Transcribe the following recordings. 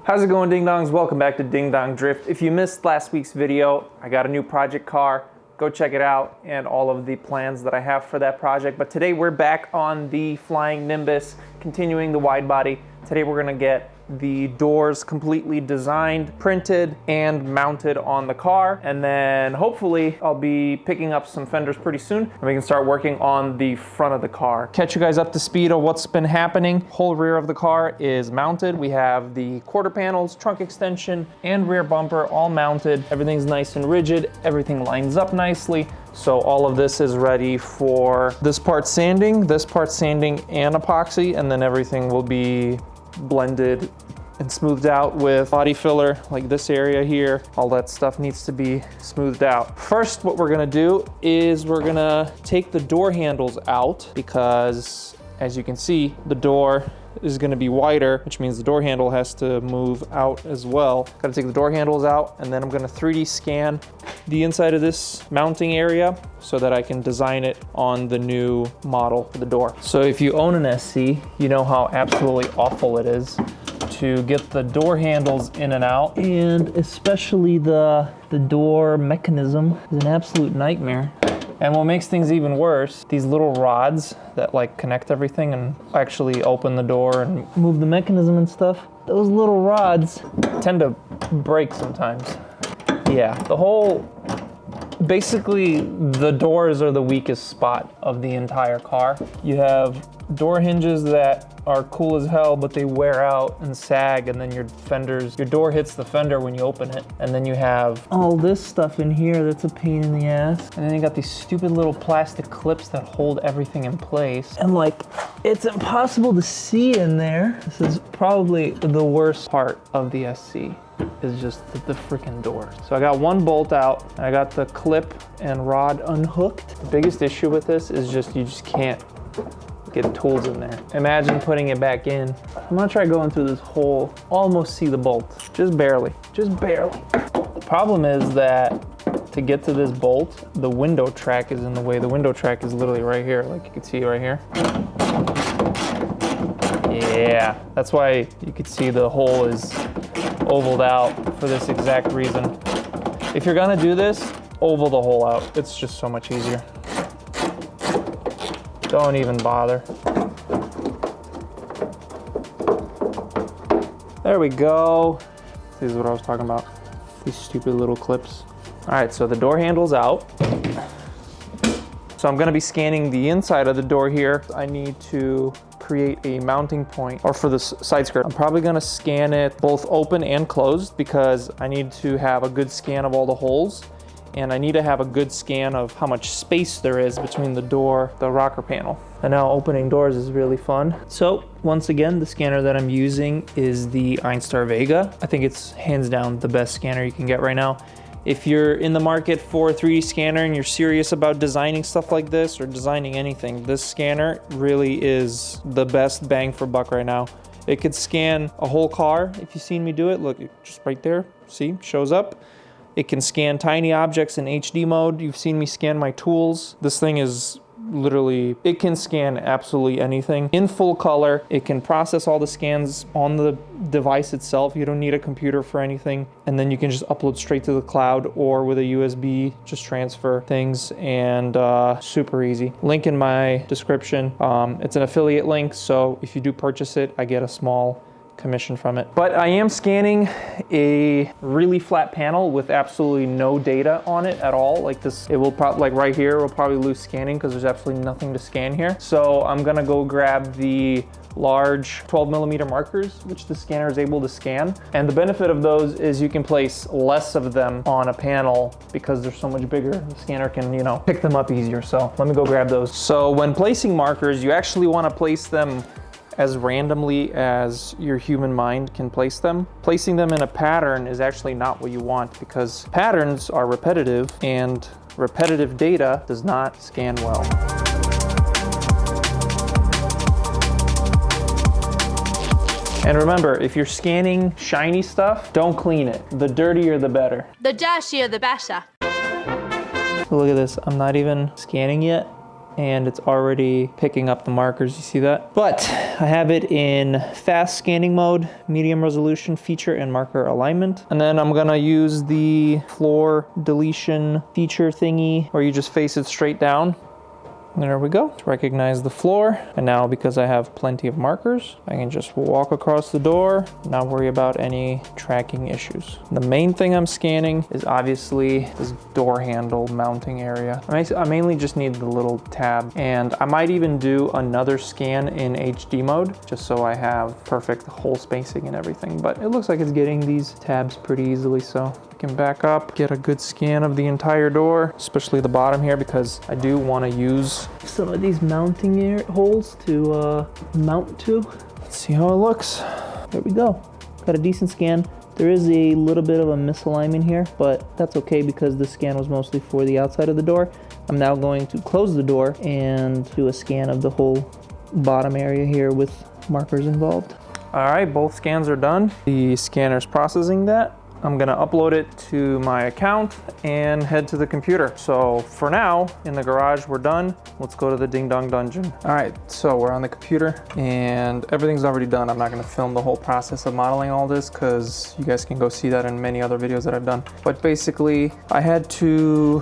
How's it going, Ding Dongs? Welcome back to Ding Dong Drift. If you missed last week's video, I got a new project car. Go check it out and all of the plans that I have for that project. But today we're back on the Flying Nimbus, continuing the wide body. Today we're gonna get the doors completely designed, printed, and mounted on the car. And then hopefully I'll be picking up some fenders pretty soon and we can start working on the front of the car. Catch you guys up to speed on what's been happening. Whole rear of the car is mounted. We have the quarter panels, trunk extension, and rear bumper all mounted. Everything's nice and rigid. Everything lines up nicely. So all of this is ready for this part sanding and epoxy, and then everything will be blended and smoothed out with body filler, like this area here. All that stuff needs to be smoothed out. First, what we're gonna do is we're gonna take the door handles out because, as you can see, the door is gonna be wider, which means the door handle has to move out as well. Gotta take the door handles out, and then I'm gonna 3D scan the inside of this mounting area so that I can design it on the new model for the door. So if you own an SC, you know how absolutely awful it is to get the door handles in and out, and especially the door mechanism is an absolute nightmare. And what makes things even worse, these little rods that like connect everything and actually open the door and move the mechanism and stuff, those little rods tend to break sometimes. Yeah, basically the doors are the weakest spot of the entire car. You have door hinges that are cool as hell, but they wear out and sag, and then your door hits the fender when you open it. And then you have all this stuff in here that's a pain in the ass. And then you got these stupid little plastic clips that hold everything in place. And like, it's impossible to see in there. This is probably the worst part of the SC. Is just the freaking door. So I got one bolt out, and I got the clip and rod unhooked. The biggest issue with this is you just can't get tools in there. Imagine putting it back in. I'm gonna try going through this hole, almost see the bolt, just barely. The problem is that to get to this bolt, the window track is in the way. The window track is literally right here, like you can see right here. Yeah, that's why you can see the hole is ovaled out for this exact reason. If you're gonna do this, oval the hole out. It's just so much easier. Don't even bother. There we go. This is what I was talking about. These stupid little clips. All right, so the door handle's out. So I'm gonna be scanning the inside of the door here. I need to create a mounting point, or for the side skirt. I'm probably gonna scan it both open and closed because I need to have a good scan of all the holes, and I need to have a good scan of how much space there is between the door, the rocker panel. And now opening doors is really fun. So once again, the scanner that I'm using is the Einstar Vega. I think it's hands down the best scanner you can get right now. If you're in the market for a 3D scanner and you're serious about designing stuff like this or designing anything, this scanner really is the best bang for buck right now. It could scan a whole car. If you've seen me do it, look, just right there, see, shows up. It can scan tiny objects in HD mode. You've seen me scan my tools. This thing is literally, it can scan absolutely anything in full color. It can process all the scans on the device itself. You don't need a computer for anything. And then you can just upload straight to the cloud or with a USB, just transfer things, and super easy. Link in my description. It's an affiliate link, so if you do purchase it, I get a small commission from it. But I am scanning a really flat panel with absolutely no data on it at all. Like this, it will probably, like right here, will probably lose scanning because there's absolutely nothing to scan here. So I'm gonna go grab the large 12mm markers, which the scanner is able to scan. And the benefit of those is you can place less of them on a panel because they're so much bigger. The scanner can, pick them up easier. So let me go grab those. So when placing markers, you actually want to place them as randomly as your human mind can place them. Placing them in a pattern is actually not what you want because patterns are repetitive and repetitive data does not scan well. And remember, if you're scanning shiny stuff, don't clean it. The dirtier the better. The dirtier the better. Look at this, I'm not even scanning yet. and it's already picking up the markers. You see that? But I have it in fast scanning mode, medium resolution, feature and marker alignment. And then I'm gonna use the floor deletion feature thingy where you just face it straight down. There we go. Recognize the floor. And now because I have plenty of markers, I can just walk across the door, not worry about any tracking issues. The main thing I'm scanning is obviously this door handle mounting area. I mainly just need the little tab, and I might even do another scan in HD mode just so I have perfect hole spacing and everything. But it looks like it's getting these tabs pretty easily, so I can back up, get a good scan of the entire door, especially the bottom here, because I do want to use some of these mounting holes to mount to. Let's see how it looks. There we go. Got a decent scan. There is a little bit of a misalignment here, but that's okay because the scan was mostly for the outside of the door. I'm now going to close the door and do a scan of the whole bottom area here with markers involved. All right, both scans are done. The scanner's processing that. I'm gonna upload it to my account and head to the computer. So for now, in the garage, we're done. Let's go to the Ding Dong Dungeon. All right, so we're on the computer and everything's already done. I'm not gonna film the whole process of modeling all this because you guys can go see that in many other videos that I've done. But basically, I had to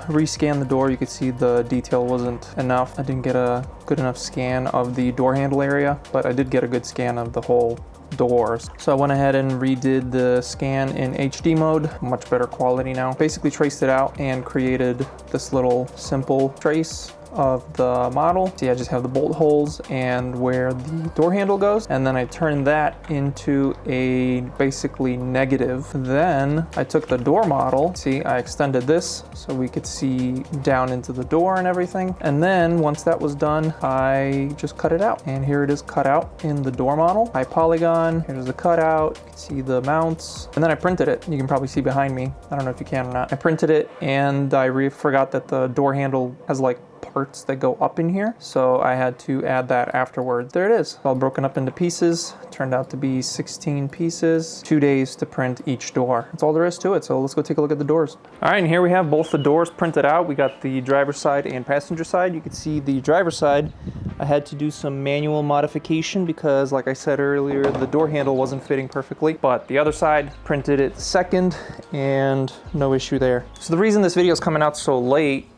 rescan the door. You could see the detail wasn't enough. I didn't get a good enough scan of the door handle area, but I did get a good scan of the whole doors. So I went ahead and redid the scan in HD mode, much better quality now. Basically traced it out and created this little simple trace of the model. See, I just have the bolt holes and where the door handle goes, and then I turned that into a basically negative. Then I took the door model, see, I extended this so we could see down into the door and everything. And then once that was done, I just cut it out. And here it is cut out in the door model. High polygon, here's the cutout, you can see the mounts. And then I printed it. You can probably see behind me. I don't know if you can or not. I printed it and I forgot that the door handle has like parts that go up in here, so I had to add that afterwards. There it is, all broken up into pieces. Turned out to be 16 pieces, 2 days to print each door. That's all there is to it, so let's go take a look at the doors. All right, and here we have both the doors printed out. We got the driver's side and passenger side. You can see the driver's side, I had to do some manual modification because, like I said earlier, the door handle wasn't fitting perfectly, but the other side printed it second and no issue there. So the reason this video is coming out so late,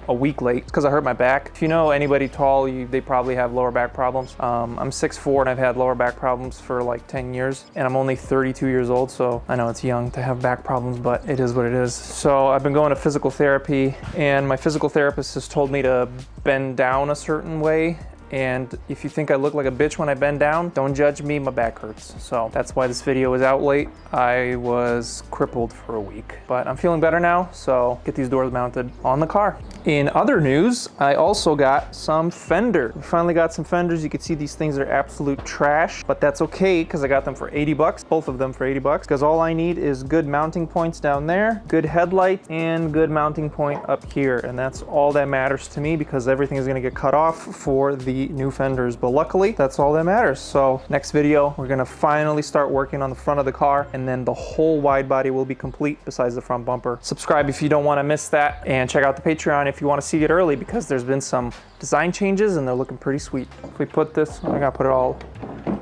a week late, because I hurt my back. If you know anybody tall, they probably have lower back problems. I'm 6'4" and I've had lower back problems for like 10 years, and I'm only 32 years old, so I know it's young to have back problems, but it is what it is. So I've been going to physical therapy, and my physical therapist has told me to bend down a certain way. And if you think I look like a bitch when I bend down, don't judge me, my back hurts. So that's why this video is out late. I was crippled for a week, but I'm feeling better now, so get these doors mounted on the car. In other news, I also got some fender. We finally got some fenders. You can see these things are absolute trash, but that's okay because I got them for 80 bucks, both of them for 80 bucks, because all I need is good mounting points down there, good headlight, and good mounting point up here. And that's all that matters to me because everything is gonna get cut off for the new fenders, but luckily that's all that matters. So next video, we're gonna finally start working on the front of the car, and then the whole wide body will be complete besides the front bumper. Subscribe if you don't want to miss that, and check out the Patreon if you want to see it early because there's been some design changes and they're looking pretty sweet. If we put this, I gotta put it all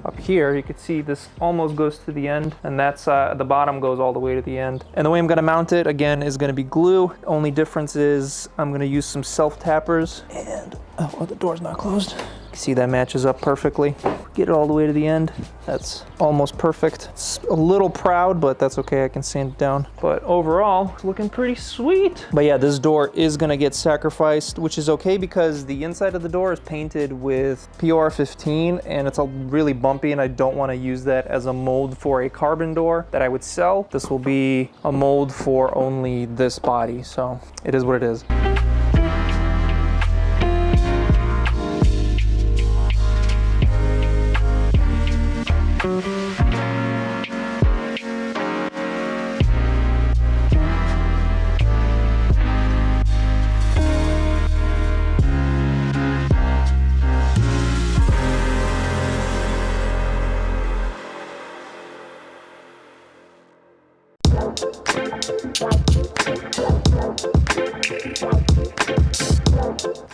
up here, you can see this almost goes to the end, and that's the bottom goes all the way to the end. And the way I'm gonna mount it again is gonna be glue. Only difference is I'm gonna use some self tappers, and oh, the door's not closed. You can see that matches up perfectly. Get it all the way to the end. That's almost perfect. It's a little proud, but that's okay. I can sand it down. But overall, it's looking pretty sweet. But yeah, this door is gonna get sacrificed, which is okay because the inside of the door is painted with POR 15 and it's really bumpy, and I don't want to use that as a mold for a carbon door that I would sell. This will be a mold for only this body, so it is what it is.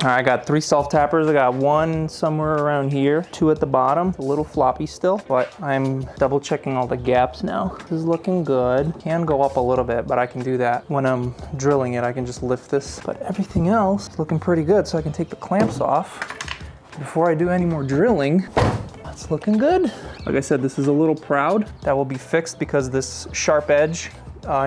All right, I got 3 self-tappers. I got 1 somewhere around here, 2 at the bottom, a little floppy still, but I'm double checking all the gaps now. This is looking good. Can go up a little bit, but I can do that. When I'm drilling it, I can just lift this. But everything else is looking pretty good, so I can take the clamps off before I do any more drilling. That's looking good. Like I said, this is a little proud. That will be fixed because this sharp edge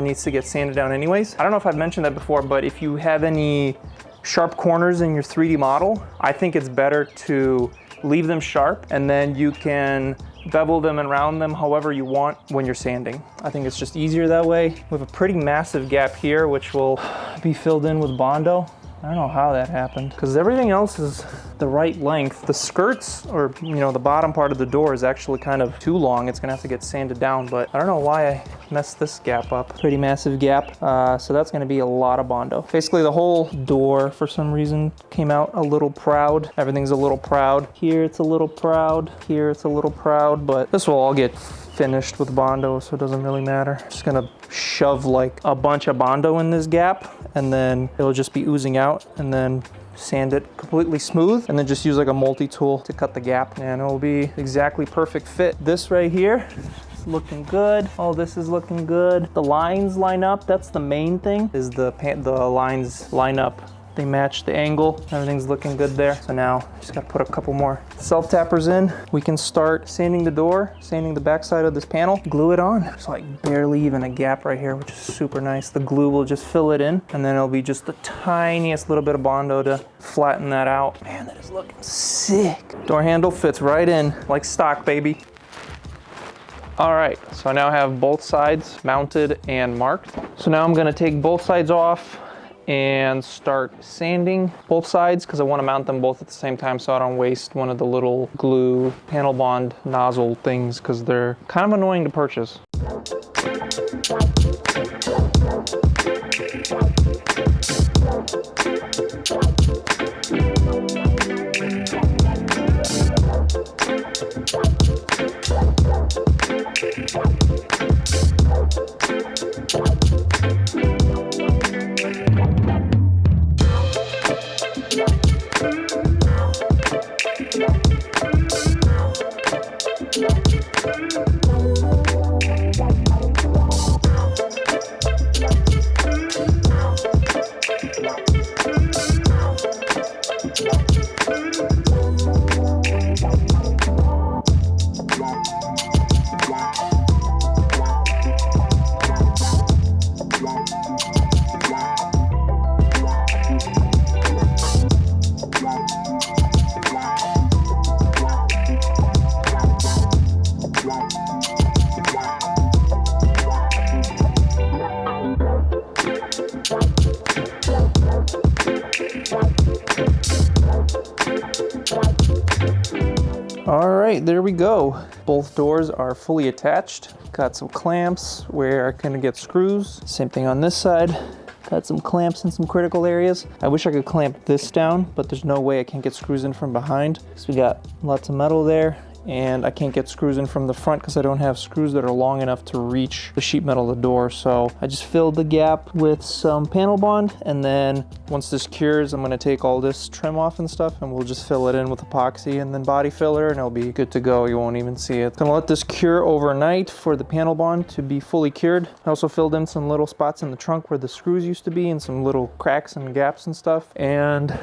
needs to get sanded down anyways. I don't know if I've mentioned that before, but if you have any sharp corners in your 3D model, I think it's better to leave them sharp and then you can bevel them and round them however you want when you're sanding. I think it's just easier that way. We have a pretty massive gap here, which will be filled in with Bondo. I don't know how that happened because everything else is the right length. The skirts, or the bottom part of the door is actually kind of too long. It's gonna have to get sanded down, but I don't know why I messed this gap up. Pretty massive gap. So that's gonna be a lot of Bondo. Basically the whole door for some reason came out a little proud. Everything's a little proud. Here it's a little proud. Here it's a little proud, but this will all get finished with Bondo, so it doesn't really matter. Just gonna shove like a bunch of Bondo in this gap and then it'll just be oozing out, and then sand it completely smooth and then just use like a multi-tool to cut the gap, and it'll be exactly perfect fit. This right here is looking good. All this is looking good. The lines line up. That's the main thing, is the lines line up. They match the angle. Everything's looking good there. So now just gotta put a couple more self-tappers in. We can start sanding the door, sanding the backside of this panel, glue it on. There's like barely even a gap right here, which is super nice. The glue will just fill it in, and then it'll be just the tiniest little bit of Bondo to flatten that out. Man, that is looking sick. Door handle fits right in like stock, baby. All right, so I now have both sides mounted and marked. So now I'm gonna take both sides off and start sanding both sides because I want to mount them both at the same time so I don't waste one of the little glue panel bond nozzle things because they're kind of annoying to purchase. All right, there we go. Both doors are fully attached. Got some clamps where I can get screws. Same thing on this side. Got some clamps in some critical areas. I wish I could clamp this down, but there's no way I can get screws in from behind. So we got lots of metal there, and I can't get screws in from the front because I don't have screws that are long enough to reach the sheet metal of the door. So I just filled the gap with some panel bond, and then once this cures, I'm gonna take all this trim off and stuff, and we'll just fill it in with epoxy and then body filler, and it'll be good to go. You won't even see it. Gonna let this cure overnight for the panel bond to be fully cured. I also filled in some little spots in the trunk where the screws used to be and some little cracks and gaps and stuff, and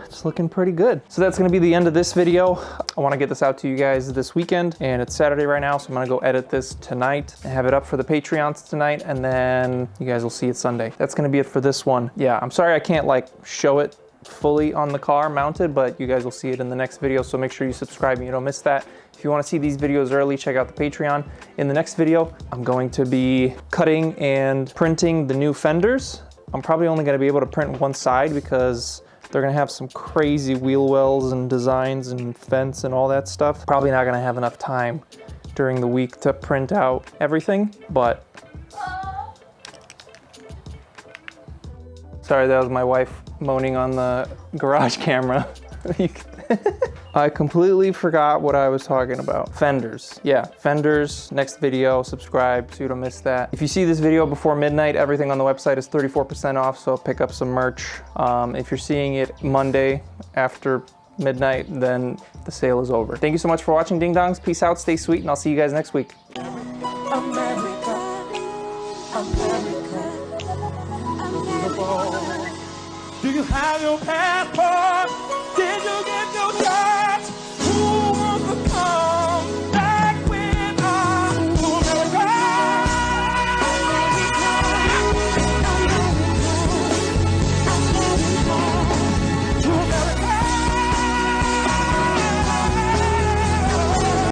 it's looking pretty good. So that's gonna be the end of this video. I wanna get this out to you guys this weekend, and it's Saturday right now, so I'm gonna go edit this tonight and have it up for the Patreons tonight, and then you guys will see it Sunday. That's gonna be it for this one. Yeah, I'm sorry I can't like show it fully on the car mounted, but you guys will see it in the next video, so make sure you subscribe and you don't miss that. If you wanna see these videos early, check out the Patreon. In the next video, I'm going to be cutting and printing the new fenders. I'm probably only gonna be able to print one side because they're gonna have some crazy wheel wells and designs and fence and all that stuff. Probably not gonna have enough time during the week to print out everything, but. Sorry, that was my wife moaning on the garage camera. I completely forgot what I was talking about. Fenders. Yeah, fenders. Next video, subscribe so you don't miss that. If you see this video before midnight, everything on the website is 34% off, so pick up some merch. If you're seeing it Monday after midnight, then the sale is over. Thank you so much for watching, Ding Dongs. Peace out, stay sweet, and I'll see you guys next week. America, America, beautiful. Do you have your passport?